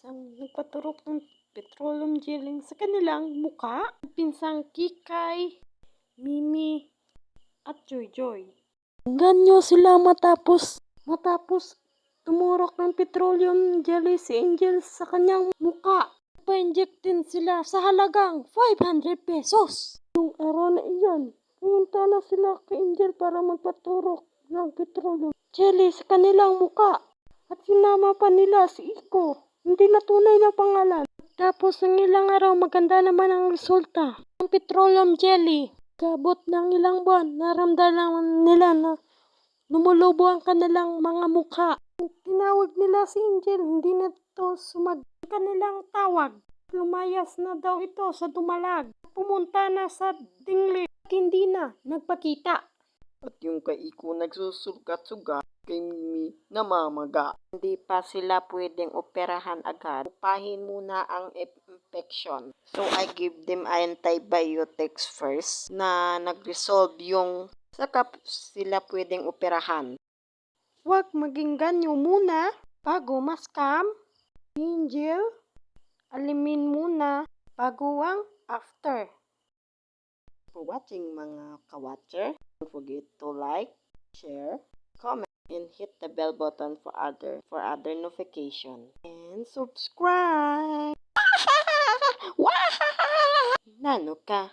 Isang nagpaturok ng petroleum jelly sa kanilang muka. Pinsang Kikay, Mimi, at Joy. Ganyo sila matapos tumurok ng petroleum jelly si Angel sa kanyang muka. Pa-inject din sila sa halagang 500 pesos. Yung araw na iyan, pumunta na sila kay Angel para magpaturok ng petroleum jelly sa kanilang muka. At sinama pa nila si Iko, hindi na tunay na pangalan. Tapos ng ilang araw, maganda naman ang resulta ng petroleum jelly. Kabot ng ilang buwan, naramdaman nila na lumulubo ang kanilang mga mukha. Tinawag nila si Angel, hindi na ito sumag kanilang tawag. Lumayas na daw ito sa dumalag. Pumunta na sa dingli. Hindi na nagpakita. At yung kay Iko nagsusugat-sugat, kay Mimi namamaga. Hindi pa sila pwedeng operahan agad. Upahin muna ang infection. So I give them antibiotics first na nag-resolve yung saka sila pwedeng operahan. Huwag maging ganyo muna bago ma-scam. Angel, alimin muna bago ang after. For watching mga ka-watcher, don't forget to like, share, comment, and hit the bell button for other notification. And subscribe! Nano ka?